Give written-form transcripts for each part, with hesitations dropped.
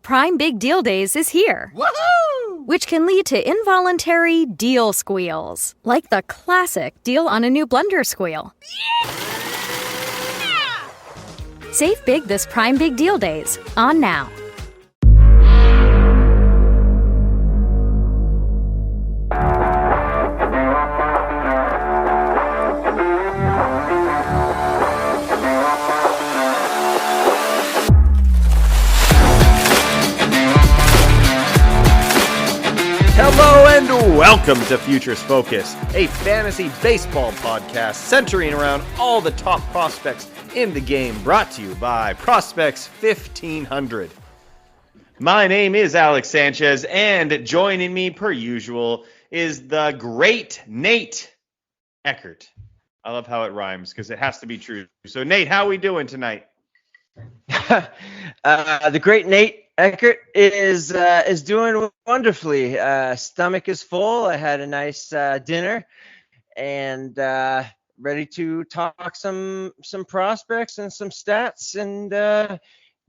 Prime Big Deal Days is here. Woohoo! Which can lead to involuntary deal squeals, like the classic deal on a new blender squeal. Yeah! Save big this Prime Big Deal Days, on now. Hello and welcome to Futures Focus, a fantasy baseball podcast centering around all the top prospects in the game, brought to you by Prospects 1500. My name is Alex Sanchez, and joining me per usual is the great Nate Eckert. I love how it rhymes because it has to be true. So Nate, how are we doing tonight? The great Nate Eckert is doing wonderfully. Stomach is full. I had a nice dinner, and ready to talk some prospects and some stats and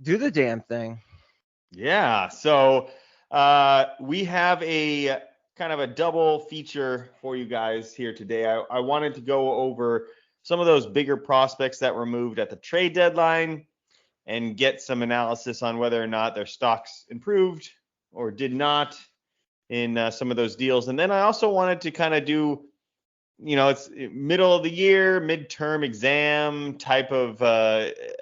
do the damn thing. Yeah. So we have a kind of a double feature for you guys here today. I wanted to go over some of those bigger prospects that were moved at the trade deadline and get some analysis on whether or not their stocks improved or did not in some of those deals. And then I also wanted to kind of do, it's middle of the year, midterm exam type of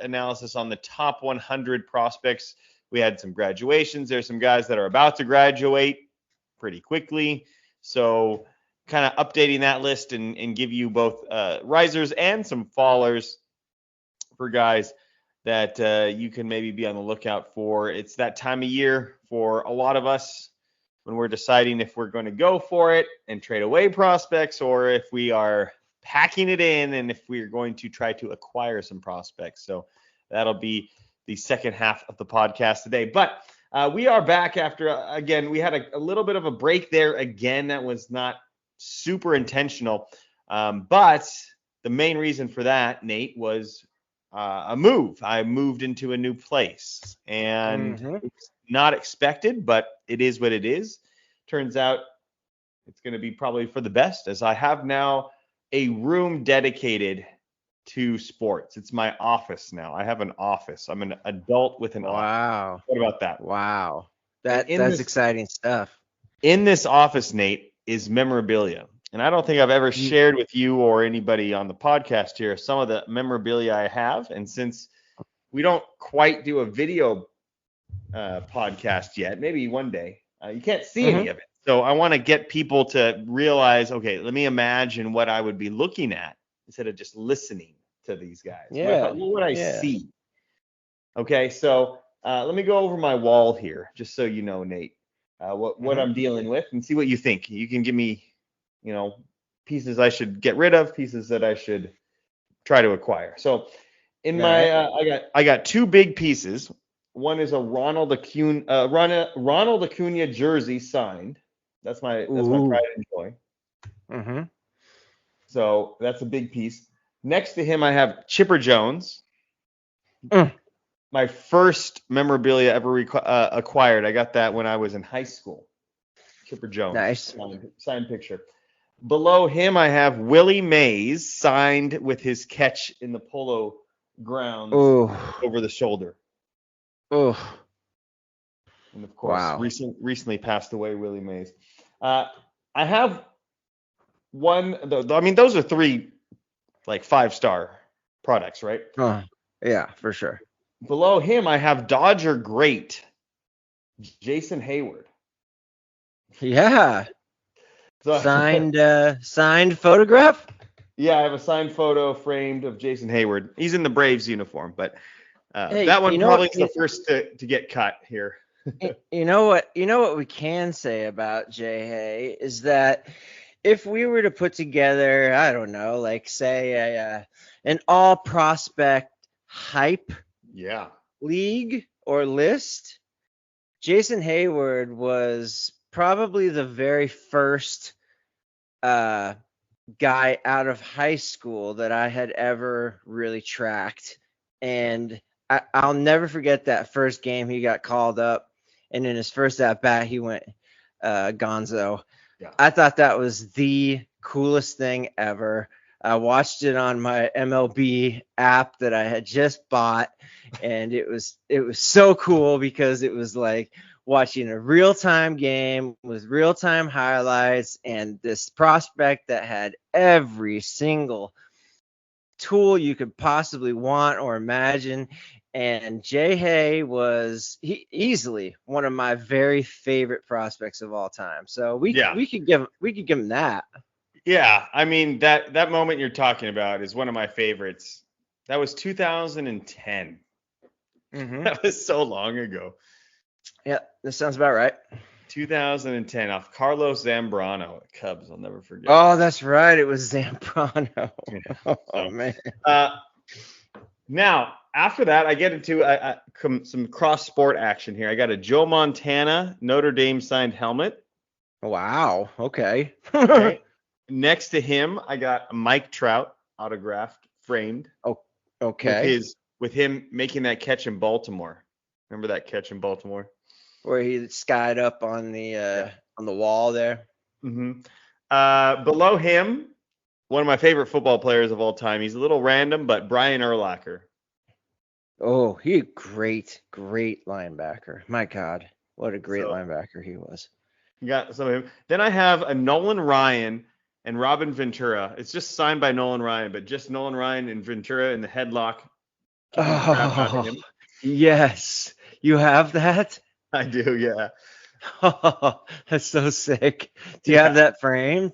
analysis on the top 100 prospects. We had some graduations. There's some guys that are about to graduate pretty quickly. So kind of updating that list and give you both risers and some fallers for guys that you can maybe be on the lookout for. It's that time of year for a lot of us when we're deciding if we're going to go for it and trade away prospects, or if we are packing it in and if we're going to try to acquire some prospects. So that'll be the second half of the podcast today. But we are back after, again, we had a little bit of a break there again. That was not super intentional. But the main reason for that, Nate, was a move. I moved into a new place, and it's not expected, but it is what it is. Turns out it's going to be probably for the best, as I have now a room dedicated to sports. It's my office now. I have an office. I'm an adult with an office. What about that? Wow. That's exciting stuff. In this office, Nate, is memorabilia. And I don't think I've ever shared with you or anybody on the podcast here some of the memorabilia I have. And since we don't quite do a video podcast yet, maybe one day, you can't see any of it. So I want to get people to realize, okay, let me imagine what I would be looking at instead of just listening to these guys. Yeah. What would I see? Okay, so let me go over my wall here, just so you know, Nate, what I'm dealing with, and see what you think. You can give me pieces I should get rid of, pieces that I should try to acquire. So in my, I got two big pieces. One is a Ronald Acuna jersey signed. That's my pride and joy. So that's a big piece. Next to him, I have Chipper Jones. My first memorabilia ever acquired. I got that when I was in high school. Chipper Jones. Nice. Signed picture. Below him, I have Willie Mays signed with his catch in the Polo Grounds over the shoulder. And of course, recently passed away, Willie Mays. I have one. Those are three like 5-star products, right? Yeah, for sure. Below him, I have Dodger great Jason Hayward. Yeah. So, signed photograph? Yeah, I have a signed photo framed of Jason Hayward. He's in the Braves uniform, but hey, that one probably is the first to get cut here. You know what we can say about Jay Hay is that if we were to put together, I don't know, like say an all prospect hype league or list, Jason Hayward was probably the very first guy out of high school that I had ever really tracked. And I'll never forget that first game he got called up. and in his first at bat he went gonzo. Yeah. I thought that was the coolest thing ever. I watched it on my MLB app that I had just bought, and it was so cool because it was like watching a real-time game with real-time highlights, and this prospect that had every single tool you could possibly want or imagine. And J-Hey was easily one of my very favorite prospects of all time. So we could give him that. Yeah, I mean that moment you're talking about is one of my favorites. That was 2010. Mm-hmm. That was so long ago. Yeah, this sounds about right. 2010 off Carlos Zambrano at Cubs. I'll never forget. Oh, that's right. It was Zambrano. Yeah, Oh man. Now, after that, I get into some cross-sport action here. I got a Joe Montana Notre Dame signed helmet. Wow. Okay. Okay. Next to him, I got a Mike Trout autographed, framed. Oh, okay. With him making that catch in Baltimore. Remember that catch in Baltimore? Where he skied up on the wall there. Mm-hmm. Below him, one of my favorite football players of all time. He's a little random, but Brian Urlacher. Oh, he great linebacker. My God, what a great linebacker he was. You got some of him. Then I have a Nolan Ryan and Robin Ventura. It's just signed by Nolan Ryan, but just Nolan Ryan and Ventura in the headlock. Oh, yes. You have that? I do, yeah. Oh, that's so sick. Do you have that framed?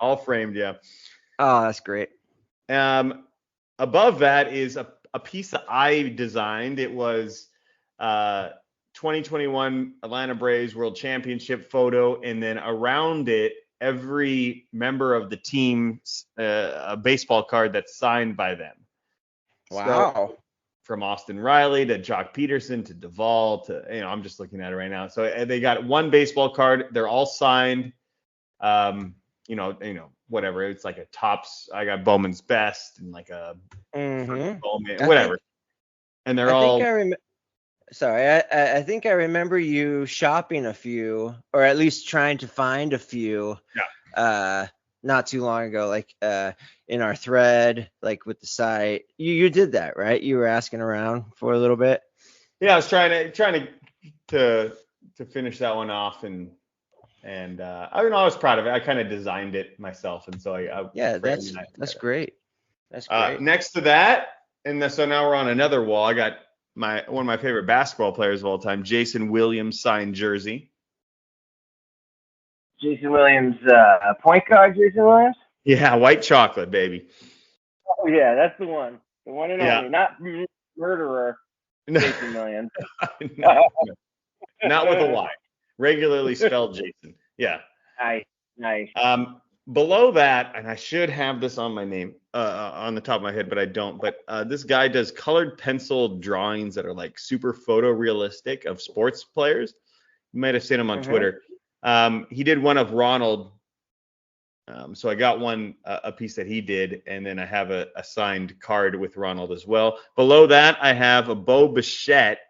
All framed, yeah. Oh, that's great. Above that is a piece that I designed. It was 2021 Atlanta Braves World Championship photo, and then around it, every member of the team's a baseball card that's signed by them. Wow. So, from Austin Riley to Jock Peterson to Duvall to, I'm just looking at it right now. So they got one baseball card. They're all signed. Whatever. It's like a Topps. I got Bowman's Best and like a Bowman, whatever. And they're all. I think I remember you shopping a few, or at least trying to find a few. Yeah. Not too long ago, like in our thread, like with the site. You did that, right? You were asking around for a little bit. Yeah, I was trying to finish that one off, and I was proud of it. I kind of designed it myself, and so that's great. That's great. Next to that, so now we're on another wall. I got one of my favorite basketball players of all time, Jason Williams signed jersey. Jason Williams, point guard Jason Williams? Yeah, white chocolate, baby. Oh, yeah, that's the one. The one and only. Not murderer Jason Williams. No, not with a Y. Regularly spelled Jason. Yeah. Nice. Below that, and I should have this on my name, on the top of my head, but I don't. But this guy does colored pencil drawings that are like super photorealistic of sports players. You might have seen him on Twitter. He did one of Ronald. So I got a piece that he did, and then I have a signed card with Ronald as well. Below that, I have a Bo Bichette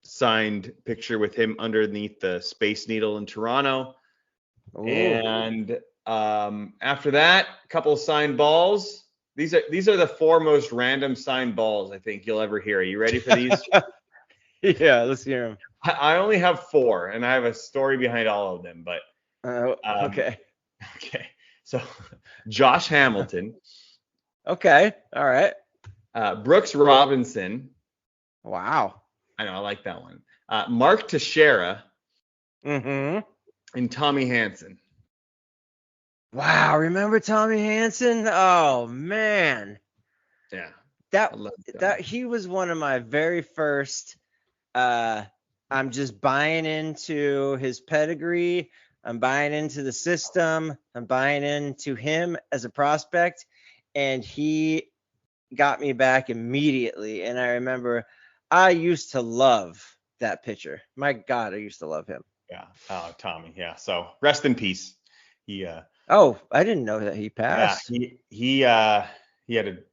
signed picture with him underneath the Space Needle in Toronto. Ooh. And after that, a couple of signed balls. These are the four most random signed balls I think you'll ever hear. Are you ready for these? Yeah, let's hear them. I only have four, and I have a story behind all of them. But okay. So Josh Hamilton. Okay. All right. Brooks Robinson. Wow. I know. I like that one. Mark Teixeira. Mm-hmm. And Tommy Hanson. Wow. Remember Tommy Hanson? Oh man. Yeah. That he was one of my very first. I'm just buying into his pedigree. I'm buying into the system. I'm buying into him as a prospect, and he got me back immediately. And I remember I used to love that pitcher. My God, I used to love him. Yeah. Oh, Tommy. Yeah. So rest in peace. He. Oh, I didn't know that he passed. Yeah. He had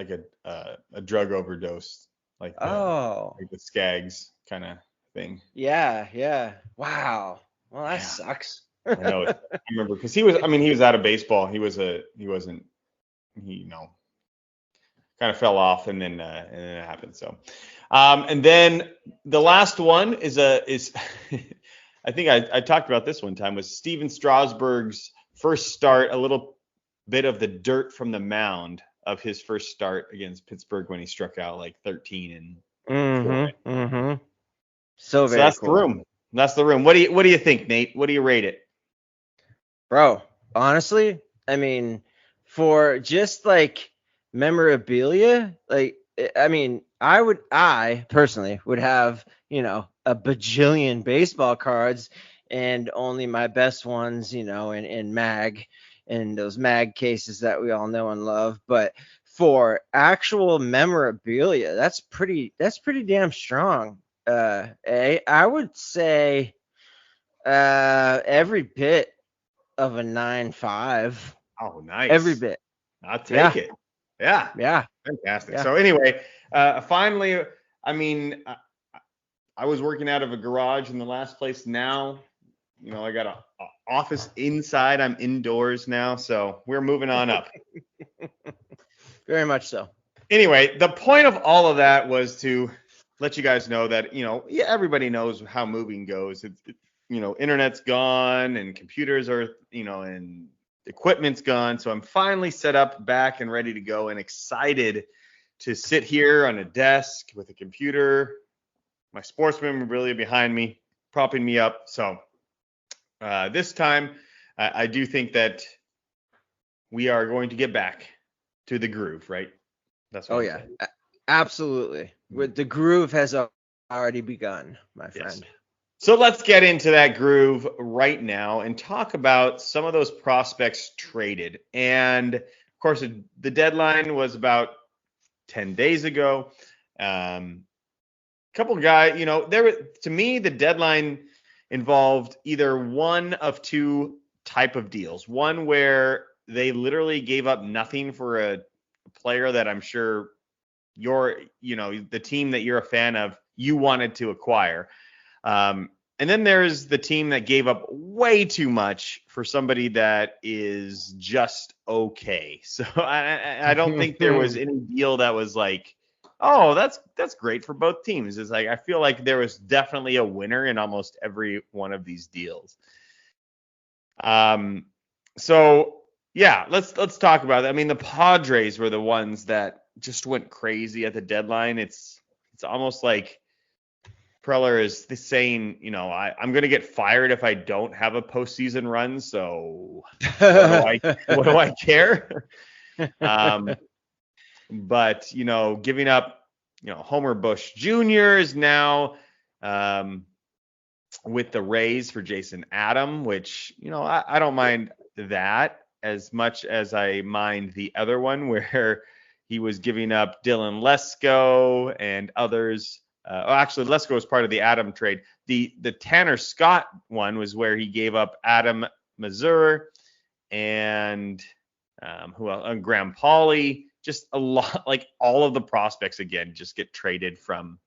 a drug overdose like Oh. the Skaggs kind of thing. Yeah. Wow. Well, that Yeah. sucks. I know. I remember because he was out of baseball. He wasn't, kind of fell off, and then it happened. So, and then the last one is I think I talked about this one time, was Steven Strasburg's first start, a little bit of the dirt from the mound of his first start against Pittsburgh when he struck out like 13 and 4. So very that's cool. the room. That's the room. What do you think, Nate? What do you rate it? Bro, honestly, I mean, for just like memorabilia, like, I mean, I personally would have, a bajillion baseball cards, and only my best ones, in mag, and those mag cases that we all know and love. But for actual memorabilia, that's pretty damn strong. I would say every bit of a 9.5. Oh, nice. Every bit. I'll take it. Yeah. Yeah. Fantastic. Yeah. So anyway, finally, I mean, I was working out of a garage in the last place. Now, I got a office inside. I'm indoors now, so we're moving on up. Very much so. Anyway, the point of all of that was to let you guys know that, everybody knows how moving goes. Internet's gone and computers are, and equipment's gone. So I'm finally set up back and ready to go and excited to sit here on a desk with a computer, my sports memorabilia behind me, propping me up. So this time I do think that we are going to get back to the groove, right? That's what I'm saying. Absolutely. The groove has already begun, my friend. Yes. So let's get into that groove right now and talk about some of those prospects traded. And of course, the deadline was about 10 days ago. Couple of guys, to me, the deadline involved either one of two type of deals. One where they literally gave up nothing for a player that I'm sure the team that you're a fan of, you wanted to acquire. And then there's the team that gave up way too much for somebody that is just okay. So I don't think there was any deal that was like, oh, that's great for both teams. It's like, I feel like there was definitely a winner in almost every one of these deals. So yeah, let's talk about it. I mean, the Padres were the ones that just went crazy at the deadline. It's almost like Preller is saying, I'm going to get fired if I don't have a postseason run. So what do I care? But, giving up, Homer Bush Jr. is now with the Rays for Jason Adam, which, I don't mind that as much as I mind the other one where he was giving up Dylan Lesko and others. Actually, Lesko was part of the Adam trade. The Tanner Scott one was where he gave up Adam Mazur and who else? Graham Pauley. Just a lot, like all of the prospects again just get traded from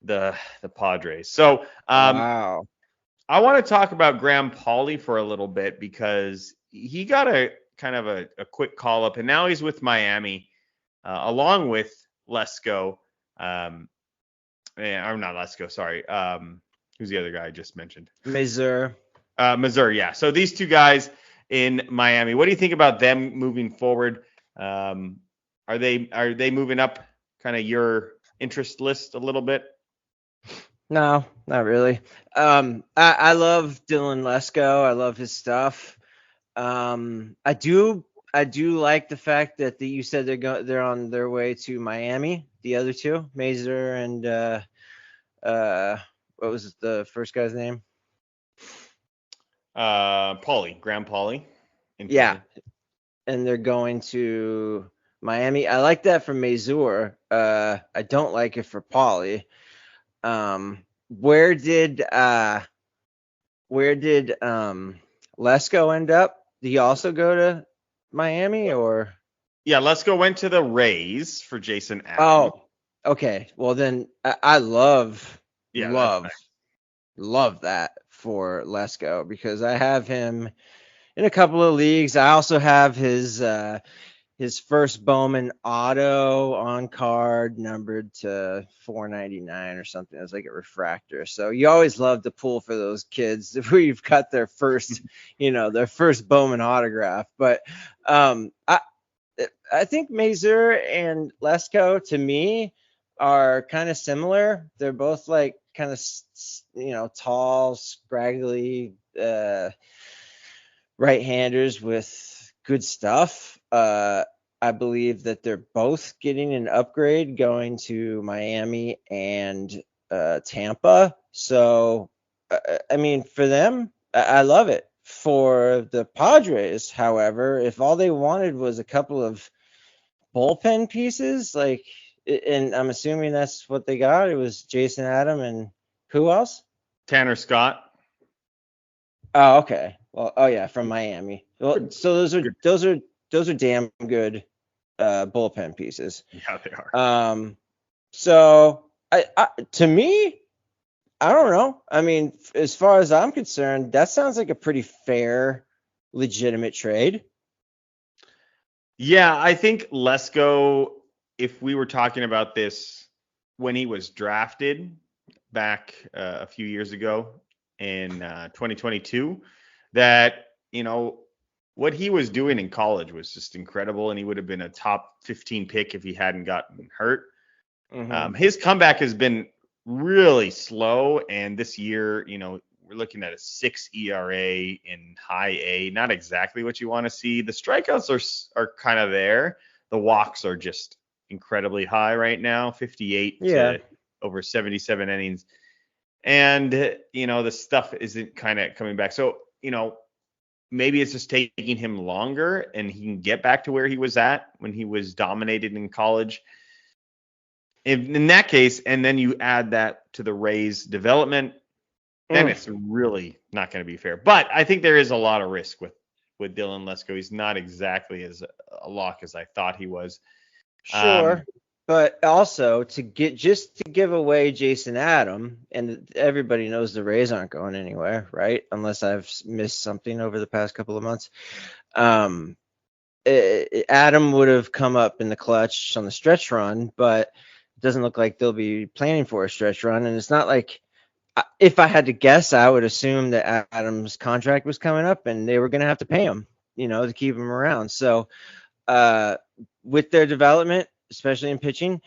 the Padres. So wow. I want to talk about Graham Pauley for a little bit because he got a kind of a quick call up, and now he's with Miami along with Lesko. Or not Lesko, sorry. Who's the other guy I just mentioned? Mazur. Mazur, yeah. So these two guys in Miami. What do you think about them moving forward? Are they moving up kind of your interest list a little bit? No, not really. I love Dylan Lesko. I love his stuff. I do like the fact that you said they're on their way to Miami. The other two, Mazur and what was the first guy's name? Graham Pauley. Yeah, and they're going to Miami. I like that for Mazur. I don't like it for Pauley. Where did Lesko end up? Did he also go to Miami or? Yeah, Lesko went to the Rays for Jason Adam. Okay, well then I love Yeah, that's nice. love that for Lesko because I have him in a couple of leagues. I also have his first Bowman auto on card numbered to 499 or something. It's like a refractor. So you always love to pull for those kids where you've got their first, their first Bowman autograph. But I think Mazur and Lesko to me are kind of similar. They're both like kind of tall, scraggly right-handers with good stuff. I believe that they're both getting an upgrade going to Miami and Tampa. So, I mean, for them, I love it. For the Padres, however, if all they wanted was a couple of bullpen pieces, and I'm assuming that's what they got. It was Jason Adam and who else? Tanner Scott. Oh, okay. Well, oh yeah, from Miami. Well, so those are damn good bullpen pieces. Yeah, they are. So I to me, I don't know. I mean, as far as I'm concerned, that sounds like a pretty fair, legitimate trade. Yeah, I think Lesko, if we were talking about this when he was drafted back a few years ago in 2022, that, what he was doing in college was just incredible, and he would have been a top 15 pick if he hadn't gotten hurt. Mm-hmm. His comeback has been really slow, and this year, we're looking at a 6 ERA in high A. Not exactly what you want to see. The strikeouts are kind of there. The walks are just incredibly high right now, 58 to over 77 innings. And, the stuff isn't kind of coming back. So, maybe it's just taking him longer and he can get back to where he was at when he was dominated in college. In that case, and then you add that to the Rays development, then it's really not going to be fair. But I think there is a lot of risk with Dylan Lesko. He's not exactly as a lock as I thought he was. Sure. But also to give away Jason Adam, and everybody knows the Rays aren't going anywhere, right? Unless I've missed something over the past couple of months. Adam would have come up in the clutch on the stretch run, but it doesn't look like they'll be planning for a stretch run. And it's not like, if I had to guess, I would assume that Adam's contract was coming up and they were going to have to pay him, to keep him around. So with their development, especially in pitching,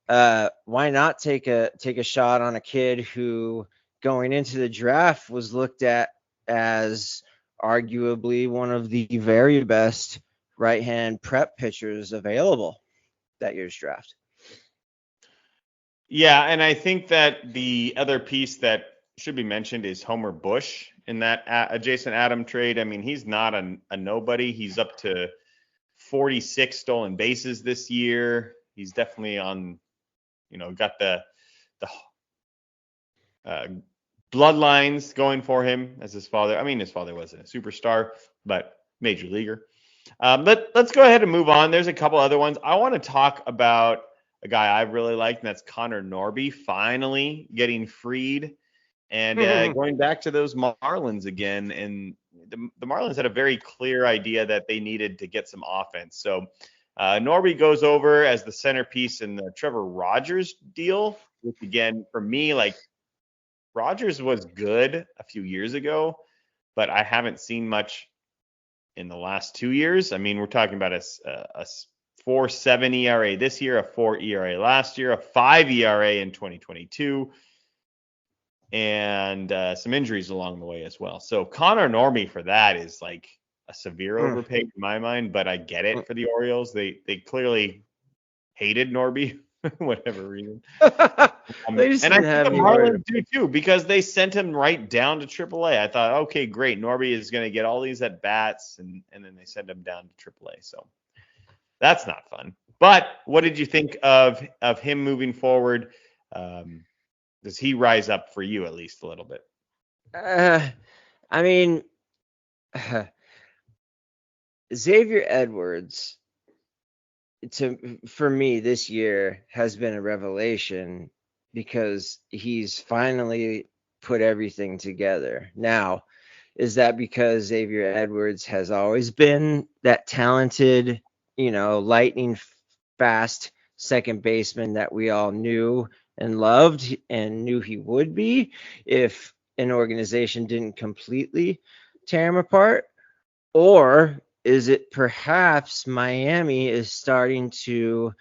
why not take a shot on a kid who going into the draft was looked at as arguably one of the very best right-hand prep pitchers available that year's draft. Yeah, and I think that the other piece that should be mentioned is Homer Bush in that Jason Adam trade. I mean, he's not a nobody. He's up to 46 stolen bases this year. He's definitely on, got the bloodlines going for him as his father. I mean, his father wasn't a superstar, but major leaguer. Let's go ahead and move on. There's a couple other ones. I want to talk about a guy I really like, and that's Connor Norby, finally getting freed and going back to those Marlins again. And the Marlins had a very clear idea that they needed to get some offense. So Norby goes over as the centerpiece in the Trevor Rogers deal, which again, for me, like Rogers was good a few years ago, but I haven't seen much in the last 2 years. I mean, we're talking about a 4.7 ERA this year, a 4 ERA last year, a 5 ERA in 2022, and some injuries along the way as well. So Connor Norby for that is like a severe overpay in my mind, but I get it for the Orioles. They clearly hated Norby for whatever reason. And I think the Marlins do too, because they sent him right down to AAA. I thought, okay, great, Norby is going to get all these at bats, and then they send him down to AAA. So that's not fun. But what did you think of him moving forward? Does he rise up for you at least a little bit? I mean, Xavier Edwards for me, this year has been a revelation because he's finally put everything together. Now, is that because Xavier Edwards has always been that talented, lightning fast second baseman that we all knew and loved and knew he would be if an organization didn't completely tear him apart? Or is it perhaps Miami is starting to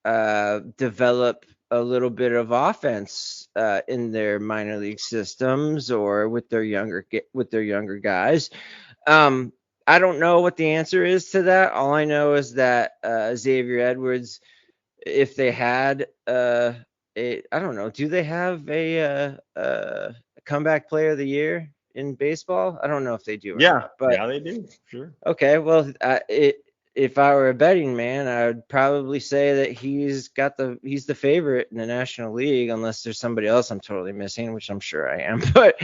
develop a little bit of offense in their minor league systems or with their younger guys? I don't know what the answer is to that. All I know is that Xavier Edwards, if they had I don't know, do they have a comeback player of the year in baseball? I don't know if they do. But yeah, they do. Sure. Okay, well, if I were a betting man, I would probably say that he's the favorite in the National League, unless there's somebody else I'm totally missing, which I'm sure I am. But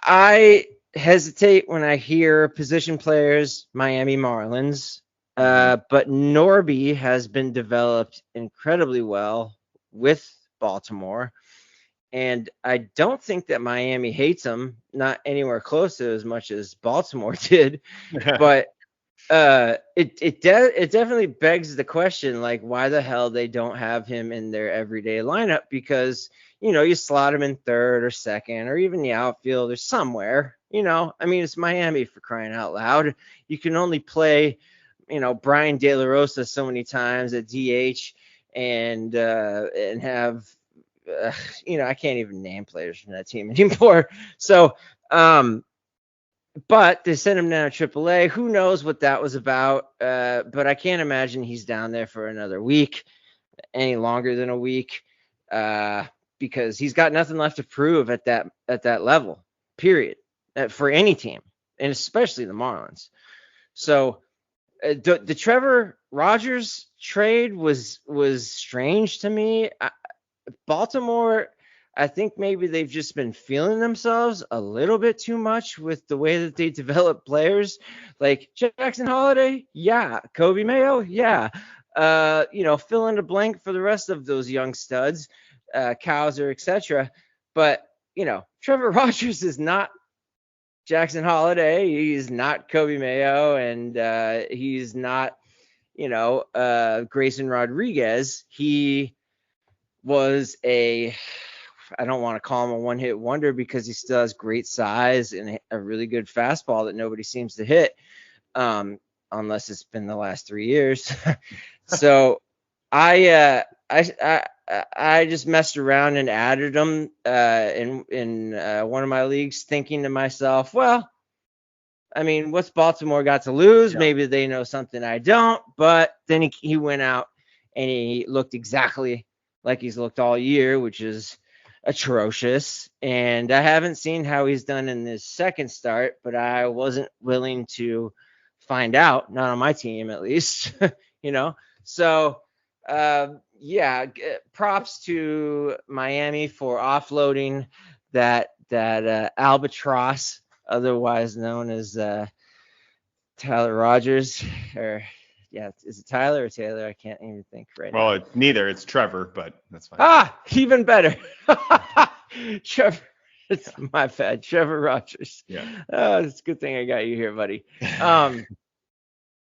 I hesitate when I hear position players, Miami Marlins. But Norby has been developed incredibly well with Baltimore. And I don't think that Miami hates him, not anywhere close to as much as Baltimore did. But it definitely begs the question, like, why the hell they don't have him in their everyday lineup? Because, you slot him in third or second or even the outfield or somewhere. I mean, it's Miami, for crying out loud. You can only play Brian De La Rosa so many times at DH and have I can't even name players from that team anymore. So but they sent him down to AAA. Who knows what that was about? But I can't imagine he's down there for another week, any longer than a week, because he's got nothing left to prove at that level, period, for any team, and especially the Marlins. So the Trevor Rogers trade was strange to me. Baltimore, I think maybe they've just been feeling themselves a little bit too much with the way that they develop players. Like Jackson Holliday, yeah. Kobe Mayo, yeah. Fill in the blank for the rest of those young studs, Cowser, etc. But, Trevor Rogers is not Jackson Holliday. He's not Kobe Mayo, and he's not, Grayson Rodriguez. He was I don't want to call him a one-hit wonder because he still has great size and a really good fastball that nobody seems to hit, unless it's been the last 3 years. So I just messed around and added him in one of my leagues, thinking to myself, well, I mean, what's Baltimore got to lose? Yeah. Maybe they know something I don't. But then he went out and he looked exactly like he's looked all year, which is atrocious. And I haven't seen how he's done in this second start, but I wasn't willing to find out, not on my team at least, So, props to Miami for offloading that albatross, otherwise known as Tyler Rogers, or is it Tyler or Taylor? I can't even think right now. Well, it's neither. It's Trevor, but that's fine. Even better. Trevor. It's my bad. Trevor Rogers. Yeah. It's a good thing I got you here, buddy.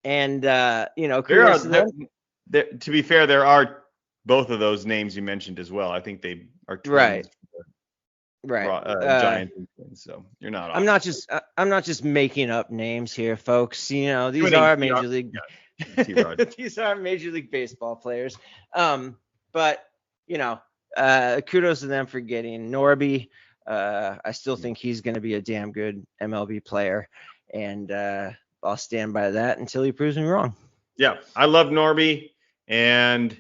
And to be fair, there are both of those names you mentioned as well. I think they are twins. Right. Giants. So you're not. I'm not just making up names here, folks. These are major league. These are Major League Baseball players. But kudos to them for getting Norby. I still think he's going to be a damn good MLB player, and I'll stand by that until he proves me wrong. Yeah, I love Norby, and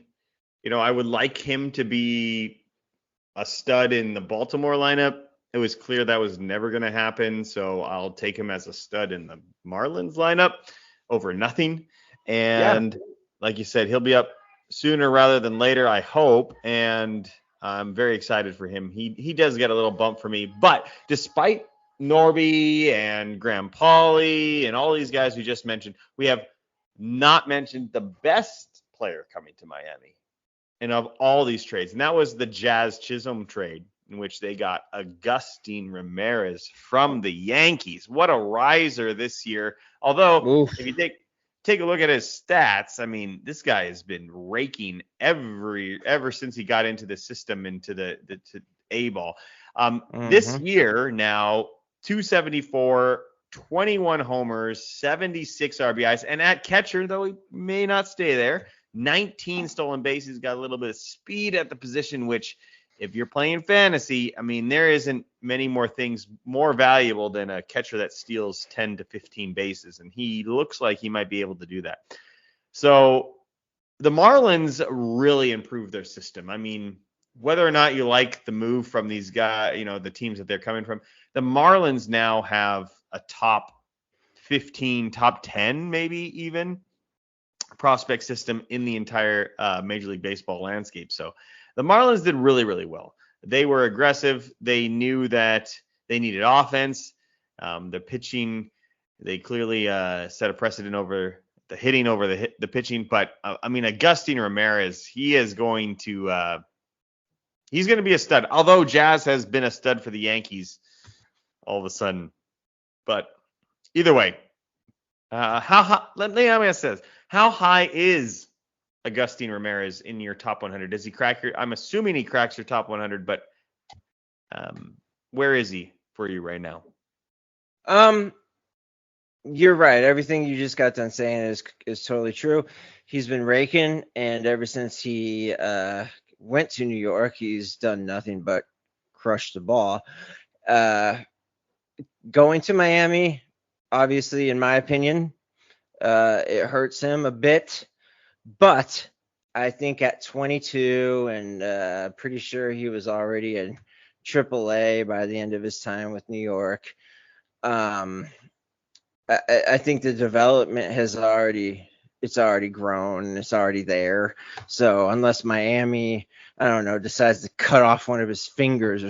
I would like him to be a stud in the Baltimore lineup. It was clear that was never going to happen, so I'll take him as a stud in the Marlins lineup over nothing. And like you said, he'll be up sooner rather than later, I hope. And I'm very excited for him. He does get a little bump for me. But despite Norby and Graham Pauley and all these guys we just mentioned, we have not mentioned the best player coming to Miami and of all these trades. And that was the Jazz Chisholm trade, in which they got Agustin Ramirez from the Yankees. What a riser this year. Although, if you take a look at his stats, I mean, this guy has been raking ever since he got into the system, into the A-ball. This year now, 274, 21 homers, 76 RBIs, and at catcher, though he may not stay there, 19 stolen bases, got a little bit of speed at the position, which, if you're playing fantasy, I mean, there isn't many more things more valuable than a catcher that steals 10 to 15 bases, and he looks like he might be able to do that. So the Marlins really improved their system. I mean, whether or not you like the move from these guys, the teams that they're coming from, the Marlins now have a top 15, top 10, maybe even prospect system in the entire Major League Baseball landscape. So the Marlins did really, really well. They were aggressive. They knew that they needed offense. The pitching, they clearly set a precedent over the hitting over the pitching. But I mean, Agustin Ramirez, he is going to he's going to be a stud. Although Jazz has been a stud for the Yankees all of a sudden. But either way, how high is Agustin Ramirez in your top 100? Does he crack I'm assuming he cracks your top 100, but where is he for you right now? You're right. Everything you just got done saying is totally true. He's been raking, and ever since he went to New York, he's done nothing but crush the ball. Going to Miami, obviously, in my opinion, it hurts him a bit. But I think at 22, and pretty sure he was already in AAA by the end of his time with New York. I think the development it's already grown. It's already there. So unless Miami, I don't know, decides to cut off one of his fingers or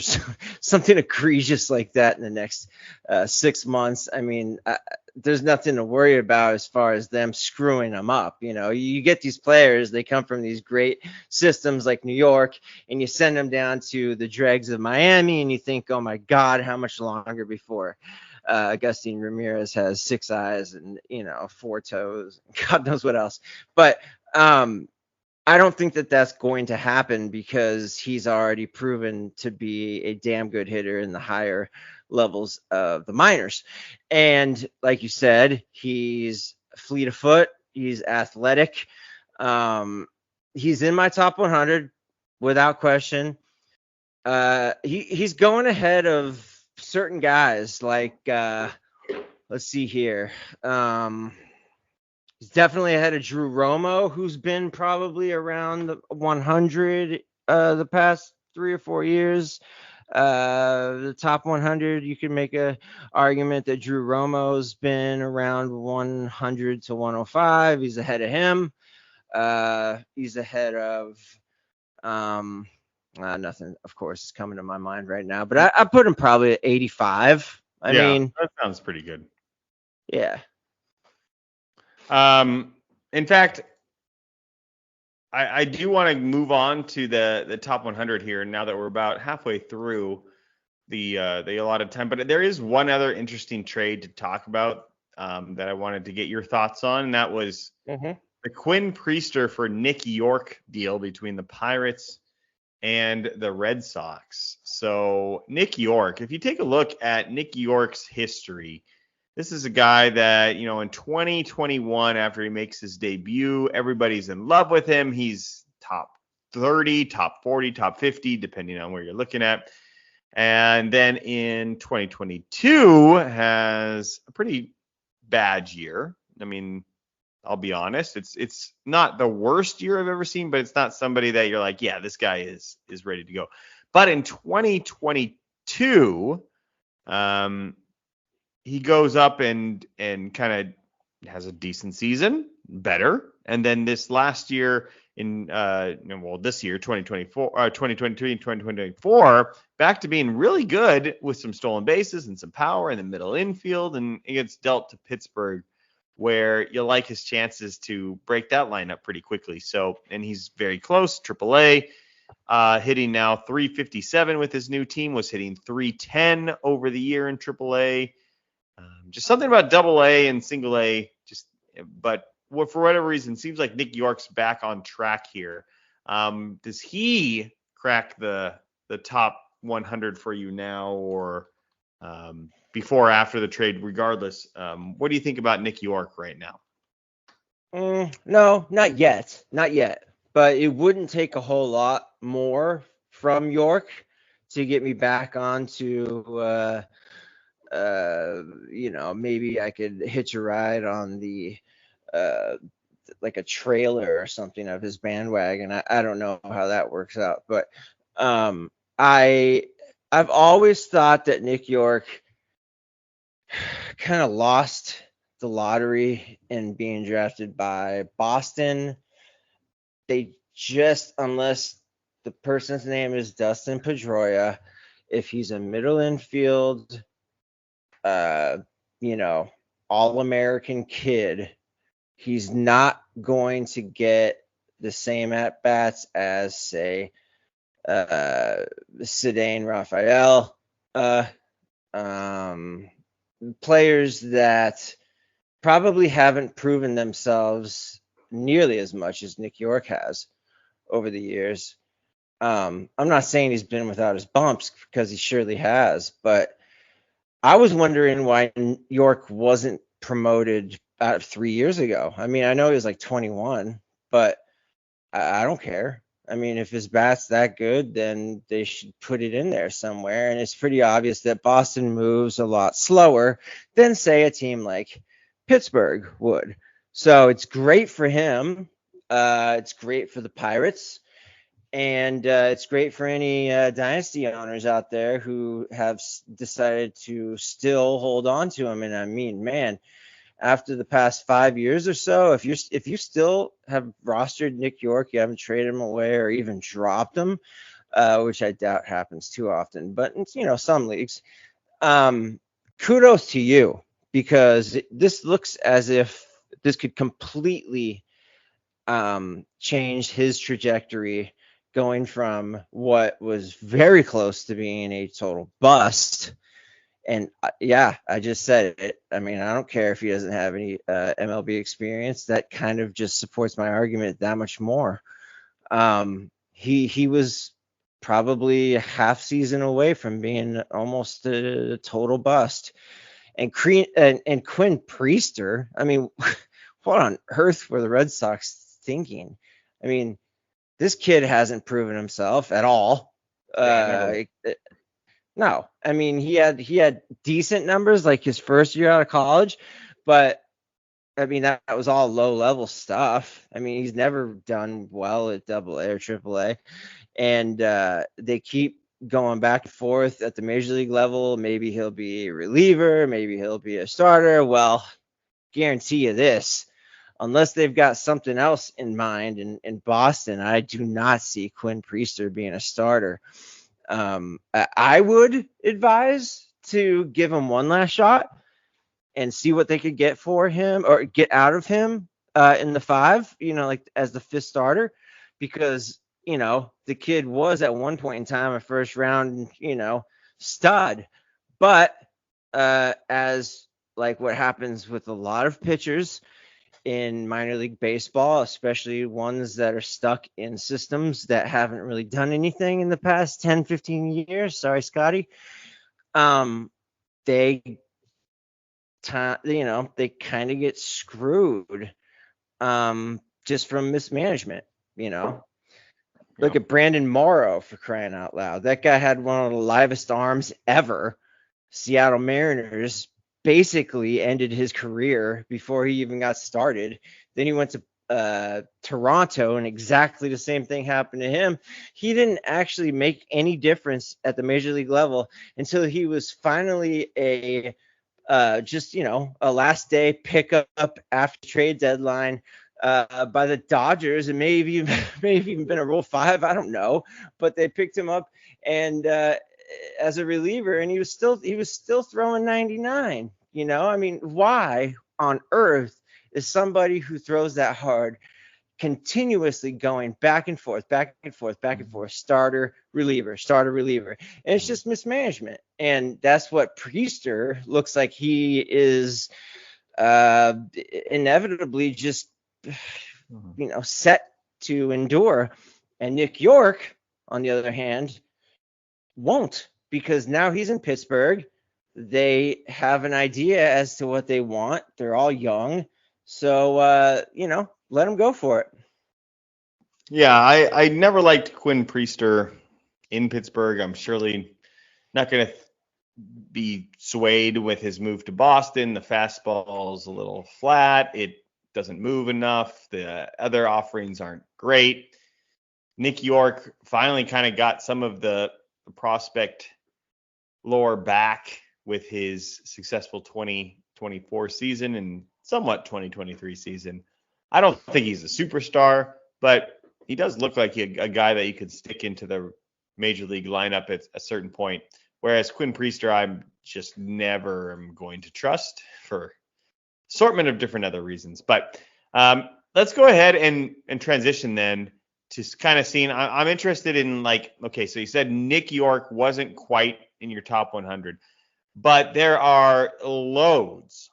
something egregious like that in the next 6 months, I mean, there's nothing to worry about as far as them screwing them up. You get these players, they come from these great systems like New York, and you send them down to the dregs of Miami, and you think, oh my God, how much longer before Agustin Ramirez has 6 eyes and 4 toes, God knows what else. But I don't think that that's going to happen, because he's already proven to be a damn good hitter in the higher levels of the minors. And like you said, he's fleet of foot, he's athletic. He's in my top 100 without question. He's going ahead of certain guys like let's see here. He's definitely ahead of Drew Romo, who's been probably around the 100 the past 3 or 4 years. The top 100, you can make a argument that Drew Romo's been around 100 to 105. He's ahead of him. He's ahead of nothing, of course, is coming to my mind right now, but I put him probably at 85. I mean, that sounds pretty good. Yeah. In fact, I do want to move on to the top 100 here now that we're about halfway through the allotted time. But there is one other interesting trade to talk about that I wanted to get your thoughts on, and that was the Quinn Priester for Nick York deal between the Pirates and the Red Sox. So Nick York, if you take a look at Nick York's history, this is a guy that, in 2021, after he makes his debut, everybody's in love with him. He's top 30, top 40, top 50, depending on where you're looking at. And then in 2022 has a pretty bad year. I mean, I'll be honest, it's not the worst year I've ever seen, but it's not somebody that you're like, yeah, this guy is ready to go. But in 2022, he goes up and kind of has a decent season, better. And then this last year this year, 2024, 2023 and 2024, back to being really good with some stolen bases and some power in the middle infield. And it gets dealt to Pittsburgh where you like his chances to break that lineup pretty quickly. So, and he's very close, AAA, hitting now 357 with his new team, was hitting 310 over the year in AAA. Just something about AA and single A, but for whatever reason, seems like Nick York's back on track here. Does he crack the top 100 for you now, or before or after the trade? Regardless, what do you think about Nick York right now? No, not yet. But it wouldn't take a whole lot more from York to get me back onto, maybe I could hitch a ride on the, like a trailer or something of his bandwagon. I don't know how that works out, but I've always thought that Nick York kind of lost the lottery in being drafted by Boston. They just, unless the person's name is Dustin Pedroia, if he's a middle infield, All-American kid, he's not going to get the same at-bats as, say, Ceddanne Raphael, players that probably haven't proven themselves nearly as much as Nick York has over the years. I'm not saying he's been without his bumps, because he surely has, but I was wondering why York wasn't promoted 3 years ago. I mean, I know he was like 21, but I don't care. I mean, if his bat's that good, then they should put it in there somewhere. And it's pretty obvious that Boston moves a lot slower than, say, a team like Pittsburgh would. So it's great for him. It's great for the Pirates. And it's great for any dynasty owners out there who have decided to still hold on to him. And I mean, man, after the past 5 years or so, if you still have rostered Nick York, you haven't traded him away or even dropped him, which I doubt happens too often, but it's, some leagues, kudos to you, because this looks as if this could completely change his trajectory, going from what was very close to being a total bust. And I just said it. I mean, I don't care if he doesn't have any MLB experience. That kind of just supports my argument that much more. He was probably a half season away from being almost a total bust. And Quinn Priester, I mean, what on earth were the Red Sox thinking? I mean, this kid hasn't proven himself at all. No, I mean, he had decent numbers like his first year out of college, but I mean, that was all low level stuff. I mean, he's never done well at AA or AAA, and they keep going back and forth at the major league level. Maybe he'll be a reliever, maybe he'll be a starter. Well, guarantee you this, unless they've got something else in mind in Boston, I do not see Quinn Priester being a starter. I would advise to give him one last shot and see what they could get for him or get out of him in the 5, like as the 5th starter, because, the kid was at one point in time a first round, stud. But as like what happens with a lot of pitchers in minor league baseball, especially ones that are stuck in systems that haven't really done anything in the past 10, 15 years. Sorry, Scotty. They kind of get screwed just from mismanagement, Look at Brandon Morrow, for crying out loud. That guy had one of the livest arms ever. Seattle Mariners basically ended his career before he even got started. Then he went to Toronto, and exactly the same thing happened to him. He didn't actually make any difference at the major league level until he was finally a last day pickup after trade deadline by the Dodgers, and maybe even been a Rule 5. I don't know, but they picked him up and as a reliever, and he was still throwing 99. I mean, why on earth is somebody who throws that hard, continuously going back and forth, back and forth, back and forth, starter, reliever, and it's just mismanagement. And that's what Priester looks like he is inevitably just, set to endure. And Nick York, on the other hand, won't, because now he's in Pittsburgh. They have an idea as to what they want. They're all young. So, let them go for it. Yeah, I never liked Quinn Priester in Pittsburgh. I'm surely not going to be swayed with his move to Boston. The fastball's a little flat. It doesn't move enough. The other offerings aren't great. Nick York finally kind of got some of the prospect lore back with his successful 2024 season and somewhat 2023 season. I don't think he's a superstar, but he does look like a guy that you could stick into the major league lineup at a certain point. Whereas Quinn Priester, I'm just never am going to trust for assortment of different other reasons. But let's go ahead and transition then to kind of seeing. I'm interested in okay, so you said Nick York wasn't quite in your top 100, but there are loads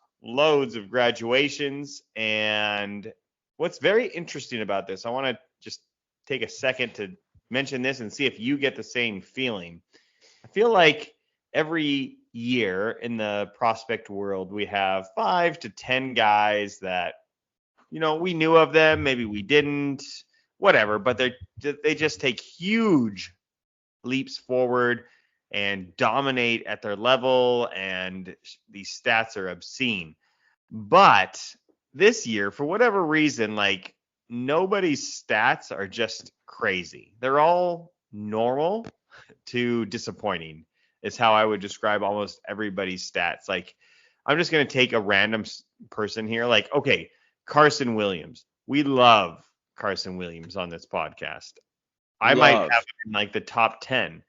of graduations. And what's very interesting about this, I want to just take a second to mention this and see if you get the same feeling. I feel like every year in the prospect world, we have 5 to 10 guys that, we knew of them, maybe we didn't, whatever, but they just take huge leaps forward and dominate at their level, and these stats are obscene. But this year, for whatever reason, nobody's stats are just crazy. They're all normal to disappointing is how I would describe almost everybody's stats. I'm just going to take a random person here. Okay, Carson Williams. We love Carson Williams on this podcast. I might have him in the top 10.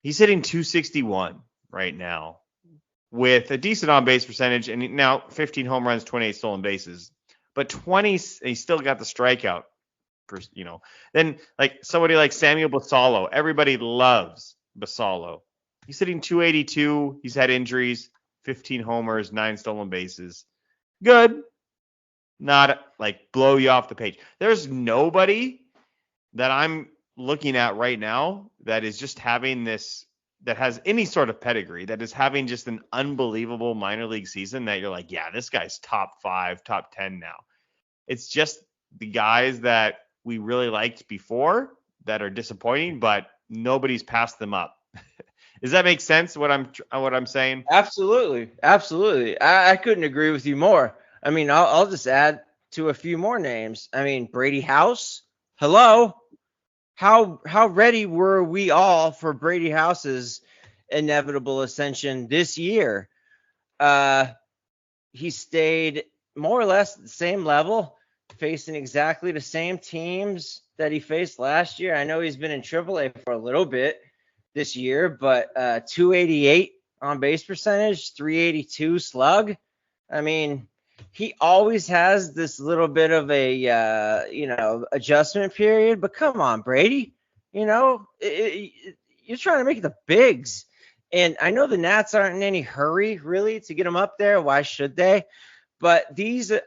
He's hitting 261 right now with a decent on-base percentage, and now 15 home runs, 28 stolen bases. But 20, he still got the strikeout. Then somebody like Samuel Basallo. Everybody loves Basallo. He's hitting 282. He's had injuries, 15 homers, 9 stolen bases. Good. Not blow you off the page. There's nobody that I'm looking at right now that is just having this, that has any sort of pedigree, that is having just an unbelievable minor league season that you're yeah, this guy's top 5, top 10 now. It's just the guys that we really liked before that are disappointing, but nobody's passed them up. Does that make sense? What I'm saying? Absolutely. I couldn't agree with you more. I mean, I'll just add to a few more names. I mean, Brady House. Hello. How ready were we all for Brady House's inevitable ascension this year? He stayed more or less at the same level, facing exactly the same teams that he faced last year. I know he's been in AAA for a little bit this year, but 288 on base percentage, 382 slug. I mean, he always has this little bit of a adjustment period. But come on, Brady, you're trying to make the bigs, and I know the Nats aren't in any hurry really to get him up there. Why should they? But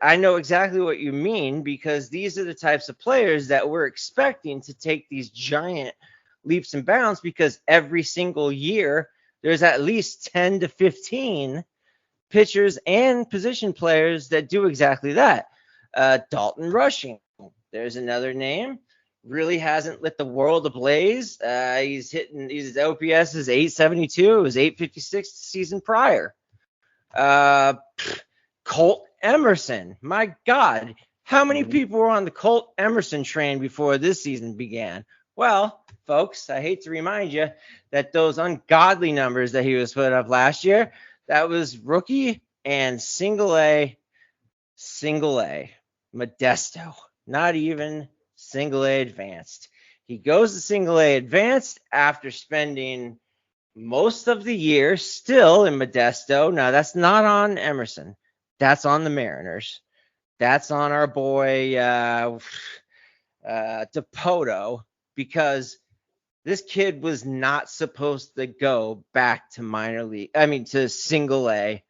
I know exactly what you mean, because these are the types of players that we're expecting to take these giant leaps and bounds, because every single year there's at least 10 to 15 pitchers and position players that do exactly that. Dalton Rushing, there's another name, really hasn't lit the world ablaze. His OPS is 872. It was 856 the season prior. Colt Emerson, my God, how many people were on the Colt Emerson train before this season began? Well, folks, I hate to remind you that those ungodly numbers that he was put up last year, that was rookie and single A, Modesto, not even single A advanced. He goes to single A advanced after spending most of the year still in Modesto. Now, that's not on Emerson. That's on the Mariners. that's on our boy Dipoto, because this kid was not supposed to go back to minor league. I mean, to single A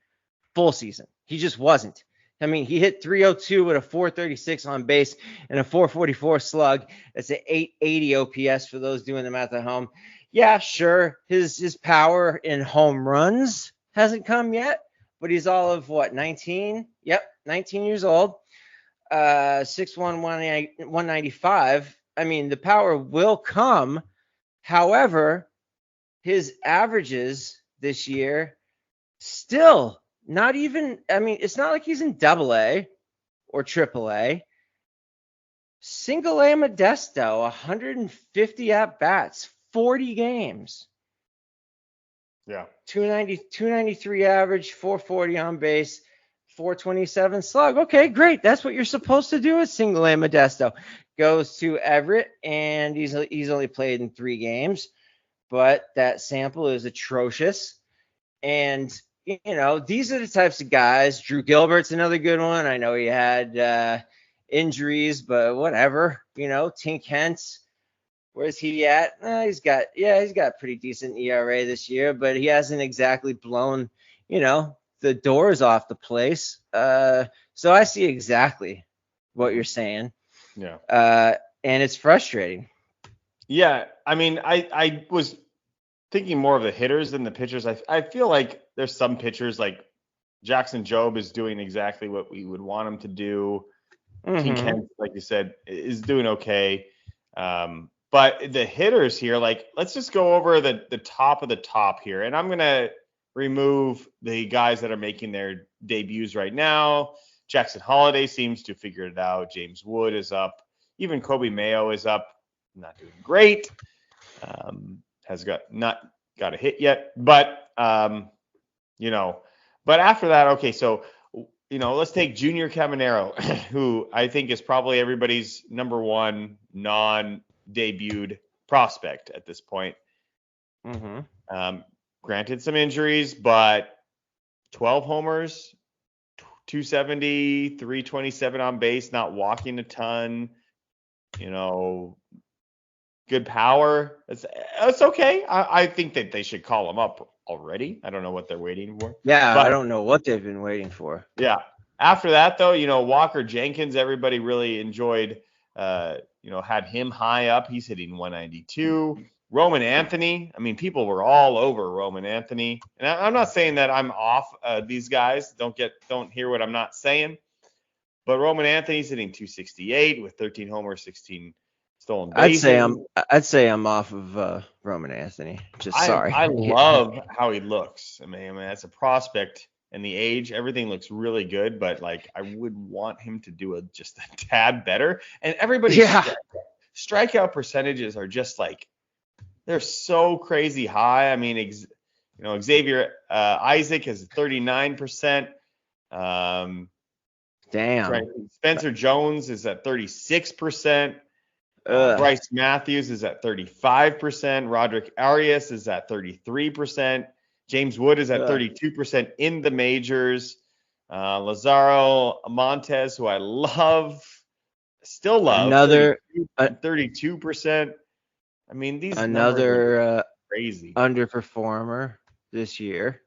full season. He just wasn't. I mean, he hit 302 with a 436 on base and a 444 slug. That's an 880 OPS for those doing the math at home. Yeah, sure. His power in home runs hasn't come yet, but he's all of what, 19? Yep, 19 years old. 6'1", 195. I mean, the power will come. However, his averages this year still not even, I mean, it's not like he's in double A or triple A. Single A Modesto, 150 at bats, 40 games. Yeah. 293 average, 440 on base, 427 slug. Okay, great. That's what you're supposed to do at single A Modesto. Goes to Everett, and he's only played in 3 games, but that sample is atrocious. And you know, these are the types of guys. Drew Gilbert's another good one. I know he had injuries, but whatever. You know, Tink Hence, where's he at? He's got pretty decent ERA this year, but he hasn't exactly blown, you know, the doors off the place. So I see exactly what you're saying. Yeah. And it's frustrating. Yeah. I mean, I was thinking more of the hitters than the pitchers. I feel like there's some pitchers like Jackson Jobe is doing exactly what we would want him to do. Tink Hence, like you said, is doing okay. But the hitters here, like, let's just go over the top of the top here. And I'm going to remove the guys that are making their debuts right now. Jackson Holliday seems to figure it out. James Wood is up. Even Kobe Mayo is up. Not doing great. Has not got a hit yet. But, you know, but after that, okay, so, you know, let's take Junior Caminero, who I think is probably everybody's number one non-debuted prospect at this point. Granted some injuries, but 12 homers, 270, 327 on base, not walking a ton, you know, good power. It's okay. I think that they should call him up already. I don't know what they're waiting for. Yeah, but I don't know what they've been waiting for. Yeah. After that, though, you know, Walker Jenkins, everybody really enjoyed, you know, had him high up. He's hitting 192. Roman Anthony, I mean, people were all over Roman Anthony. And I'm not saying that I'm off these guys. Don't hear what I'm not saying. But Roman Anthony's hitting 268 with 13 homers, 16 stolen bases. I'd say I'm off of Roman Anthony. Sorry. I love how he looks. I mean, that's a prospect, and the age, everything looks really good. But like, I would want him to do just a tad better. And everybody's strikeout percentages are just like, they're so crazy high. I mean, you know, Xavier Isaac has 39%. Damn. Spencer Jones is at 36%. Bryce Matthews is at 35%. Roderick Arias is at 33%. James Wood is at 32% in the majors. Lazaro Montes, who I still love, 32%. I mean, these another crazy underperformer this year.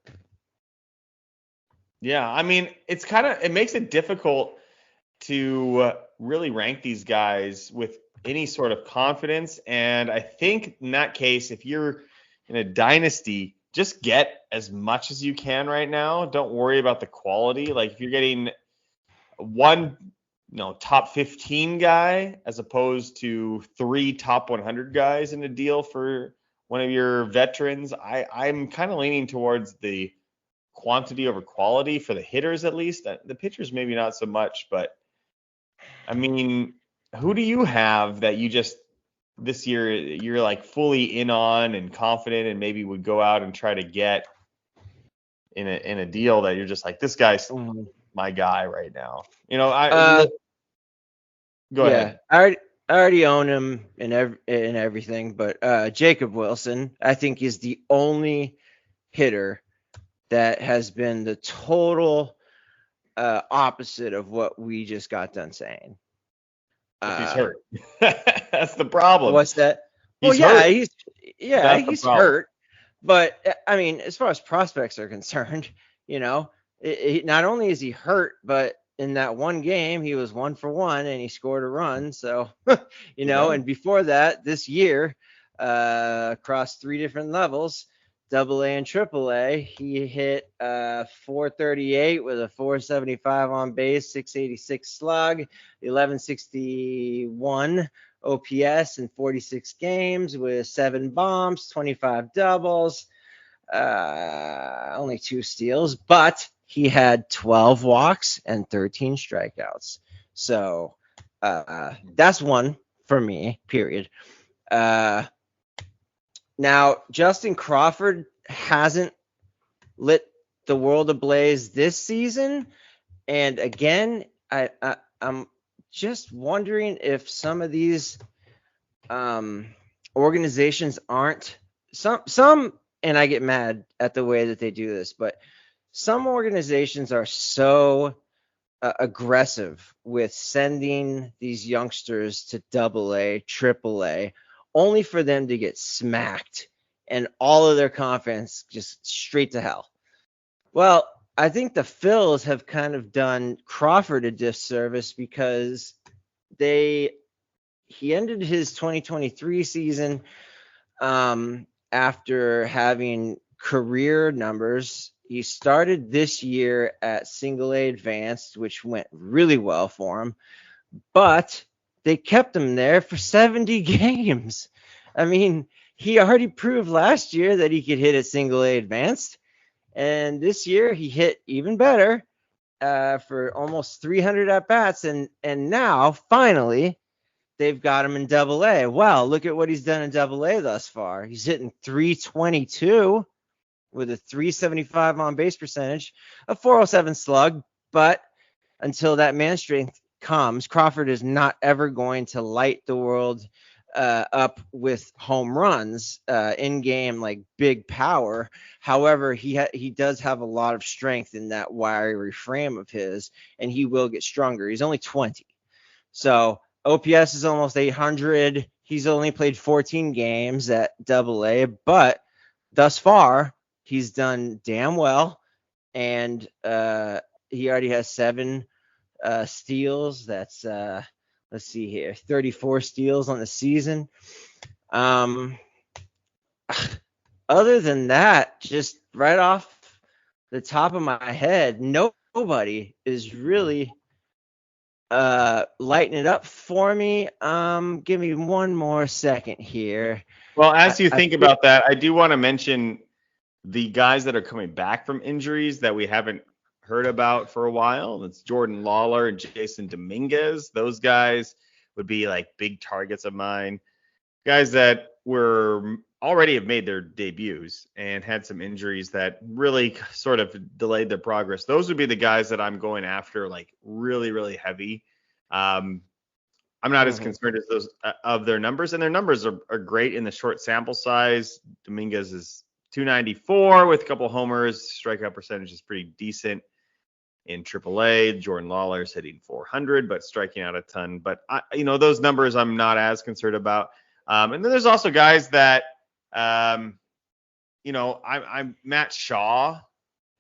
Yeah, I mean, it makes it difficult to really rank these guys with any sort of confidence. And I think in that case, if you're in a dynasty, just get as much as you can right now. Don't worry about the quality. Like, if you're getting one, you know, top 15 guy as opposed to 3 top 100 guys in a deal for one of your veterans, I'm kind of leaning towards the quantity over quality for the hitters, at least. The pitchers maybe not so much, but I mean, who do you have that you just this year you're like fully in on and confident and maybe would go out and try to get in a deal that you're just like, this guy's my guy right now? You know, go ahead. I already own him in everything, but Jacob Wilson, I think, is the only hitter that has been the total opposite of what we just got done saying. He's hurt. That's the problem. What's that? He's hurt. He's hurt. But I mean, as far as prospects are concerned, not only is he hurt, but in that one game he was 1 for 1 and he scored a run. So, and before that, this year, across 3 different levels, AA and AAA, he hit 438 with a 475 on base, 686 slug, 1161 OPS in 46 games with 7 bombs, 25 doubles, only 2 steals, but he had 12 walks and 13 strikeouts. So that's one for me, period. Now, Justin Crawford hasn't lit the world ablaze this season. And again, I'm just wondering if some of these organizations aren't some, and I get mad at the way that they do this, but some organizations are so aggressive with sending these youngsters to AA, AAA, only for them to get smacked and all of their confidence just straight to hell. Well, I think the Phils have kind of done Crawford a disservice because he ended his 2023 season after having career numbers. He started this year at Single A Advanced, which went really well for him, but they kept him there for 70 games. I mean, he already proved last year that he could hit at Single A Advanced, and this year he hit even better for almost 300 at-bats, and now, finally, they've got him in AA. Wow, look at what he's done in AA thus far. He's hitting 322 with a 375 on-base percentage, a 407 slug, but until that man strength comes, Crawford is not ever going to light the world up with home runs in game, like big power. However, he does have a lot of strength in that wiry frame of his, and he will get stronger. He's only 20, so OPS is almost 800. He's only played 14 games at AA, but thus far he's done damn well, and he already has 7 steals. That's let's see here, 34 steals on the season. Other than that, just right off the top of my head, nobody is really lighting it up for me. Give me one more second here. Well, as you think about that, I do want to mention the guys that are coming back from injuries that we haven't heard about for a while. It's Jordan Lawler and Jason Dominguez. Those guys would be like big targets of mine. Guys that were already have made their debuts and had some injuries that really sort of delayed their progress. Those would be the guys that I'm going after, like really, really heavy. I'm not as concerned as those of their numbers, and their numbers are great in the short sample size. Dominguez is 294 with a couple homers. Strikeout percentage is pretty decent in AAA. Jordan Lawler's hitting 400, but striking out a ton. But those numbers I'm not as concerned about. And then there's also guys that, I'm Matt Shaw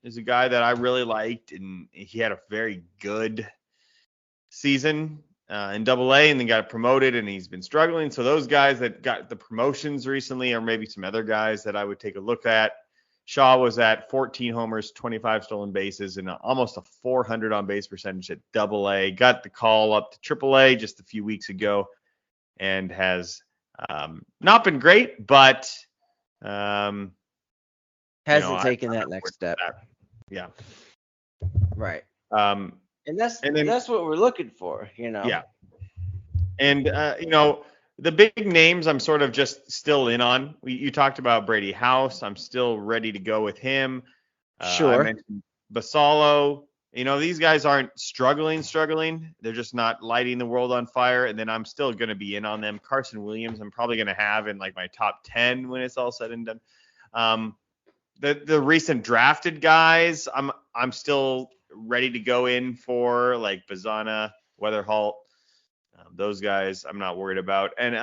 is a guy that I really liked, and he had a very good season in AA, and then got promoted, and he's been struggling. So those guys that got the promotions recently, or maybe some other guys that I would take a look at. Shaw was at 14 homers, 25 stolen bases, and almost a 400 on base percentage at AA. Got the call up to AAA just a few weeks ago, and has not been great, but hasn't taken that next step. Yeah. Right. And that's what we're looking for, Yeah. And the big names I'm sort of just still in on. You talked about Brady House. I'm still ready to go with him. Sure. I mentioned Basallo. These guys aren't struggling. They're just not lighting the world on fire. And then I'm still going to be in on them. Carson Williams, I'm probably going to have in like my top 10 when it's all said and done. The recent drafted guys, I'm still ready to go in for, like Bazana, Weatherholt, those guys I'm not worried about. And,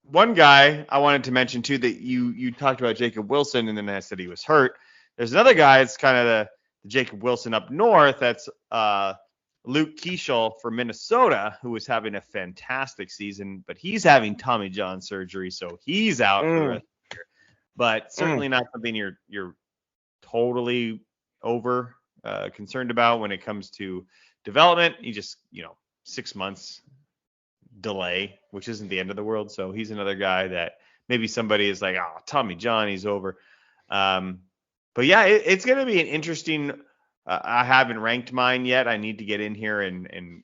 one guy I wanted to mention too that you talked about Jacob Wilson, and then I said he was hurt. There's another guy. It's kind of the Jacob Wilson up north. That's Luke Keeschel for Minnesota, who is having a fantastic season, but he's having Tommy John surgery, so he's out for the rest of the year. But certainly not something you're totally over concerned about when it comes to development. He just 6 months delay, which isn't the end of the world. So he's another guy that maybe somebody is like, oh, Tommy John, he's over. But yeah, it's going to be an interesting. I haven't ranked mine yet. I need to get in here and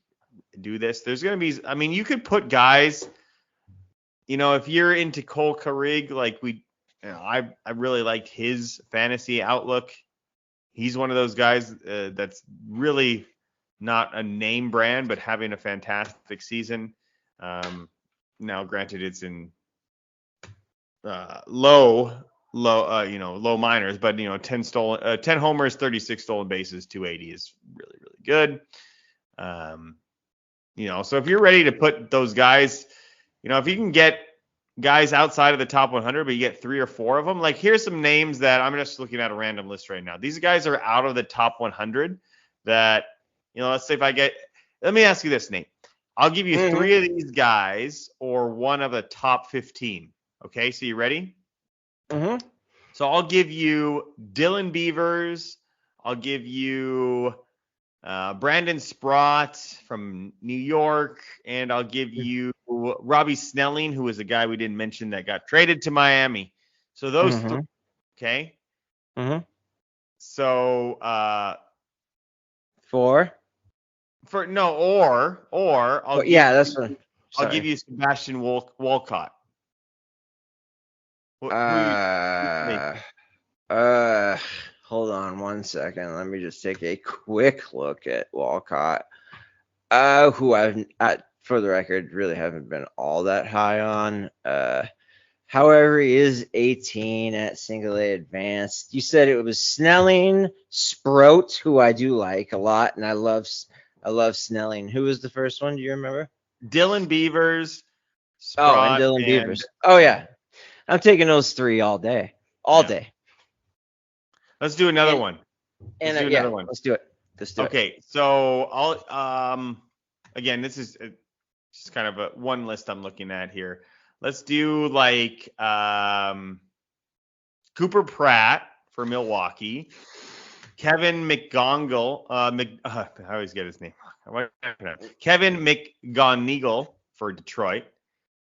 do this. There's going to be. I mean, you could put guys. If you're into Cole Carrig, like I really liked his fantasy outlook. He's one of those guys that's really not a name brand, but having a fantastic season. Now, granted, it's in low minors, but 10 homers, 36 stolen bases, 280 is really, really good. So if you're ready to put those guys, if you can get guys outside of the top 100, but you get 3 or 4 of them, like here's some names that I'm just looking at a random list right now. These guys are out of the top 100 that, let's say let me ask you this, Nate. I'll give you 3 of these guys or one of the top 15. Okay, so you ready? Mm-hmm. So I'll give you Dylan Beavers. I'll give you Brandon Sprott from New York. And I'll give you Robbie Snelling, who is a guy we didn't mention that got traded to Miami. So those 3. Okay? Mm-hmm. So 4? I'll give you Sebastian Walcott. Hold on one second. Let me just take a quick look at Walcott. Who I've, for the record, really haven't been all that high on. However, he is 18 at single A advanced. You said it was Snelling, Sprout, who I do like a lot, and I love Snelling. Who was the first one? Do you remember? Dylan Beavers. Sprout, and Dylan Beavers. Oh yeah, I'm taking those 3 all day. Day. Let's do another one. Let's do it. Okay, so I'll again, this is just kind of one list I'm looking at here. Let's do like Cooper Pratt for Milwaukee, Kevin McGonigal. I always get his name. Kevin McGonigal for Detroit,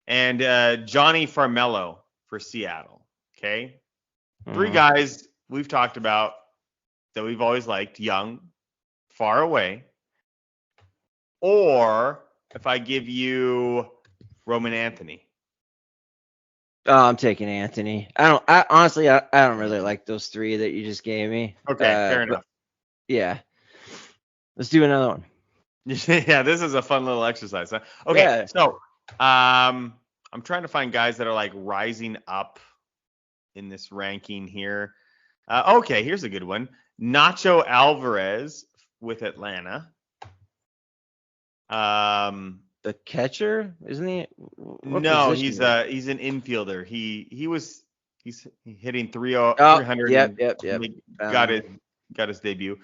and Johnny Farmello for Seattle. Okay, 3 guys we've talked about that we've always liked, young, far away. Or if I give you Roman Anthony. Oh, I'm taking Anthony. Honestly, I don't really like those 3 that you just gave me. Okay, fair enough. Yeah. Let's do another one. Yeah, this is a fun little exercise. Huh? Okay, yeah. So I'm trying to find guys that are like rising up in this ranking here. Okay, here's a good one. Nacho Alvarez with Atlanta. The catcher, isn't he? No, he's an infielder. He's hitting 300. Yep. Got his debut.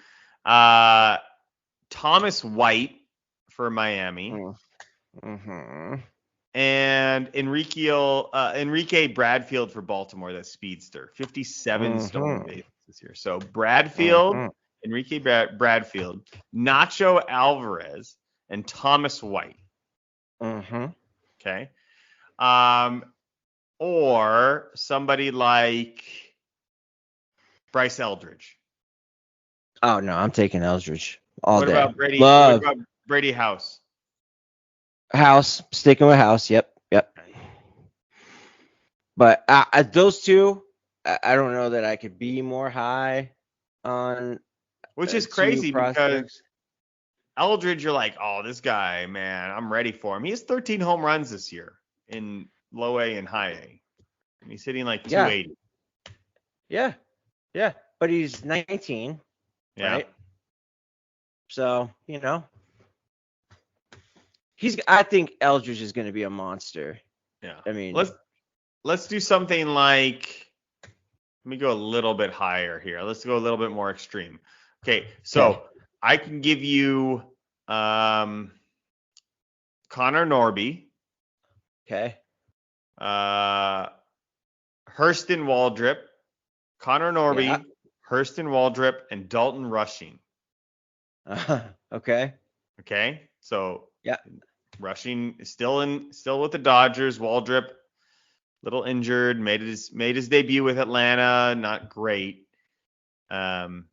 Thomas White for Miami. Mm-hmm. And Enrique Bradfield for Baltimore, that speedster. 57 stolen bases this year. So Bradfield, Enrique Bradfield, Nacho Alvarez, and Thomas White. Okay. Or somebody like Bryce Eldridge. Oh no, I'm taking Eldridge all day. What about Brady House? House, sticking with House. Yep. But those 2, I don't know that I could be more high on. Which is crazy because Eldridge, you're like, oh, this guy, man, I'm ready for him. He has 13 home runs this year in low A and high A. And he's hitting like 280. Yeah. But he's 19. Yeah. Right. So, I think Eldridge is going to be a monster. Yeah. I mean, let's do something like, let me go a little bit higher here. Let's go a little bit more extreme. Okay. So I can give you Connor Norby. okay. Hurston Waldrep, Connor Norby, Yeah. Hurston Waldrep, and Dalton Rushing. Okay. Okay. So yeah. Rushing is still with the Dodgers. Waldrep, little injured, made his debut with Atlanta, not great. And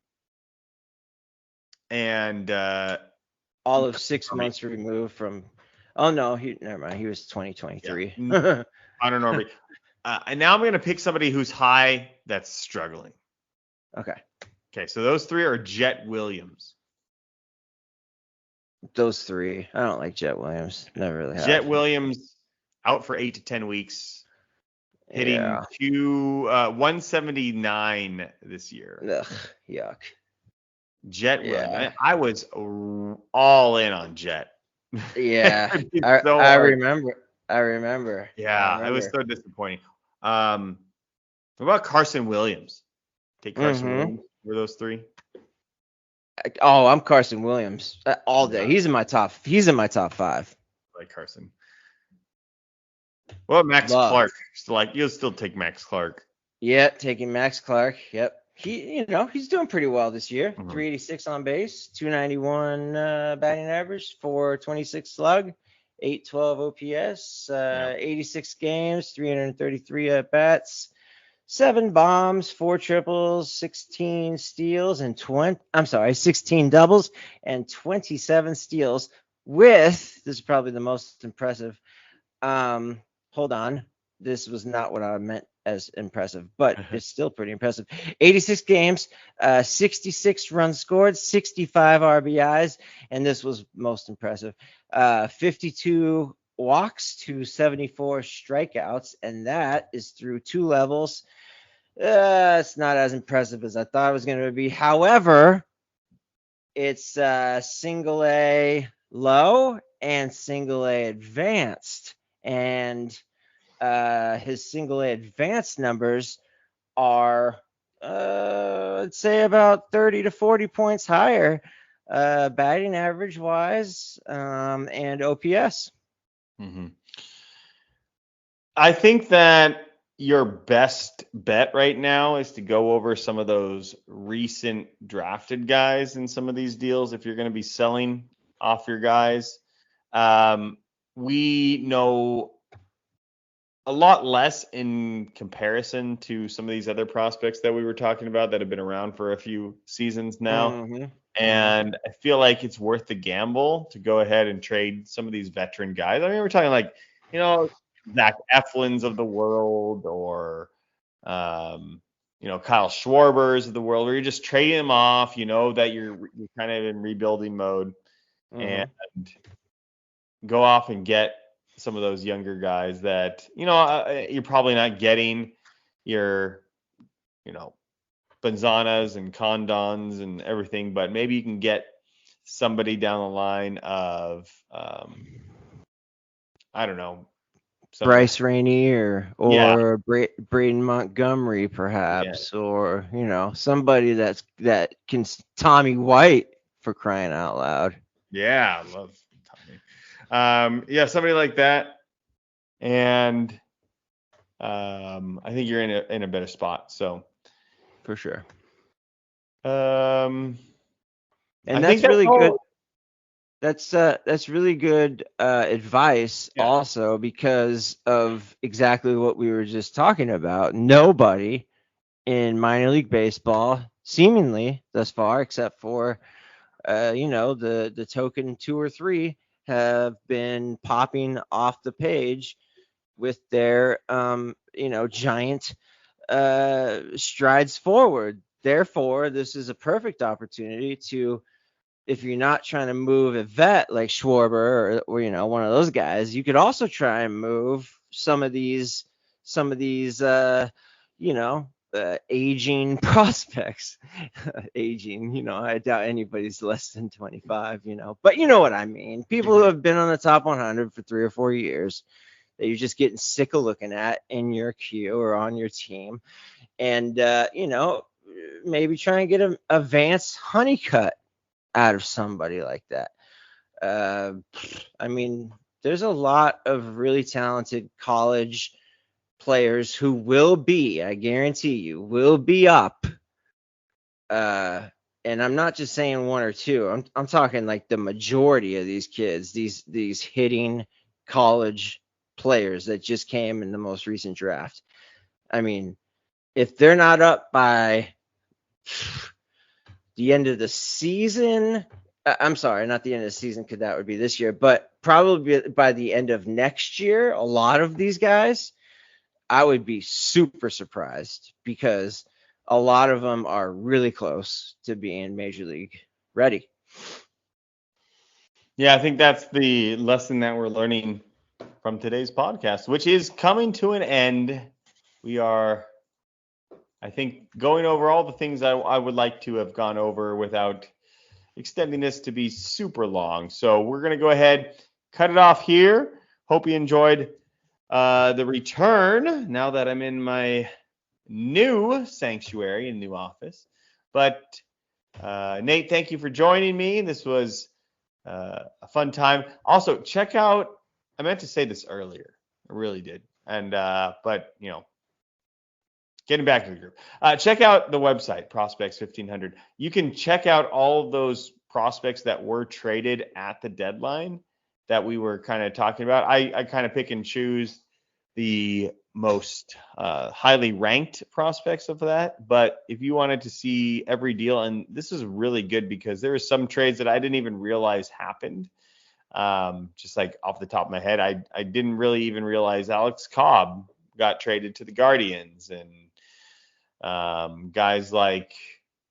all of 6 months removed from. Oh no, never mind. He was 2023. Yeah. Connor Norby. And now I'm going to pick somebody who's high that's struggling. Okay. Okay, so those three are Jet Williams. Those three. I don't like Jet Williams. Never really have. Jet Williams out for 8 to 10 weeks. Hitting 179 this year. Ugh, yuck. Jet Williams. I was all in on Jet. Yeah. I remember. Yeah, it was so disappointing. What about Carson Williams? Take Carson Williams for those three. Oh, I'm Carson Williams all day. He's in my top 5. I like Carson. Well, Max Clark. You'll still take Max Clark. Yeah, taking Max Clark. Yep. He's doing pretty well this year. 386 on base, 291 batting average, 426 slug, 812 OPS, 86 games, 333 at bats, 7 bombs, 4 triples, 16 steals, and 16 doubles and 27 steals. This is probably the most impressive. Hold on. This was not what I meant as impressive, but it's still pretty impressive. 86 games, 66 runs scored, 65 RBIs, and this was most impressive. 52 walks to 74 strikeouts, and that is through 2 levels. It's not as impressive as I thought it was going to be. However, it's single A low and single A advanced, and his single A advanced numbers are, I'd say about 30 to 40 points higher, batting average wise, and OPS. I think that your best bet right now is to go over some of those recent drafted guys in some of these deals if you're going to be selling off your guys. We know a lot less in comparison to some of these other prospects that we were talking about that have been around for a few seasons now. And I feel like it's worth the gamble to go ahead and trade some of these veteran guys. I mean, we're talking like, Zach Eflin's of the world, or, Kyle Schwarber's of the world, where you're just trading them off, that you're kind of in rebuilding mode, and go off and get some of those younger guys that, you're probably not getting your, Banzanas and Condons and everything, but maybe you can get somebody down the line of, I don't know. Bryce Rainey or Braden Montgomery, perhaps, or, somebody that can Tommy White, for crying out loud. Yeah, I love Tommy. Somebody like that. And I think you're in a better spot. So for sure. And that's really good. That's really good advice also, because of exactly what we were just talking about. Nobody in minor league baseball, seemingly thus far, except for the token 2 or 3, have been popping off the page with their giant strides forward. Therefore, this is a perfect opportunity to, if you're not trying to move a vet like Schwarber or one of those guys, you could also try and move some of these aging prospects. Aging, I doubt anybody's less than 25, but you know what I mean. People who have been on the top 100 for 3 or 4 years that you're just getting sick of looking at in your queue or on your team. And, maybe try and get a Vance Honeycutt out of somebody like that. I mean, there's a lot of really talented college players who will be, I guarantee you, will be up. And I'm not just saying 1 or 2. I'm talking like the majority of these kids, these hitting college players that just came in the most recent draft. I mean, if they're not up by the end of the season, I'm sorry, not the end of the season, because that would be this year, but probably by the end of next year, a lot of these guys, I would be super surprised, because a lot of them are really close to being major league ready. Yeah, I think that's the lesson that we're learning from today's podcast, which is coming to an end. We are, I think, going over all the things I would like to have gone over without extending this to be super long. So we're going to go ahead, cut it off here. Hope you enjoyed the return now that I'm in my new sanctuary and new office. But Nate, thank you for joining me. This was a fun time. Also, check out, I meant to say this earlier. I really did. And but getting back to the group. Check out the website, Prospects 1500. You can check out all of those prospects that were traded at the deadline that we were kind of talking about. I kind of pick and choose the most highly ranked prospects of that. But if you wanted to see every deal, and this is really good because there were some trades that I didn't even realize happened. Just like off the top of my head, I didn't really even realize Alex Cobb got traded to the Guardians, and guys like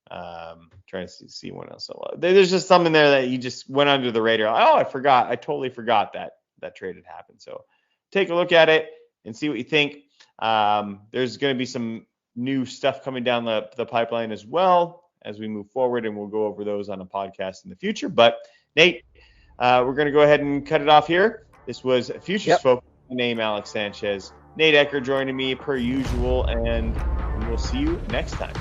trying to see what else. There's just some in there that you just went under the radar. Oh, I totally forgot that trade had happened. So take a look at it and see what you think. There's going to be some new stuff coming down the pipeline as well as we move forward, and we'll go over those on a podcast in the future. But Nate, we're going to go ahead and cut it off here. This was Futures Focus. My name, Alex Sanchez. Nate Ecker joining me per usual, and we will see you next time.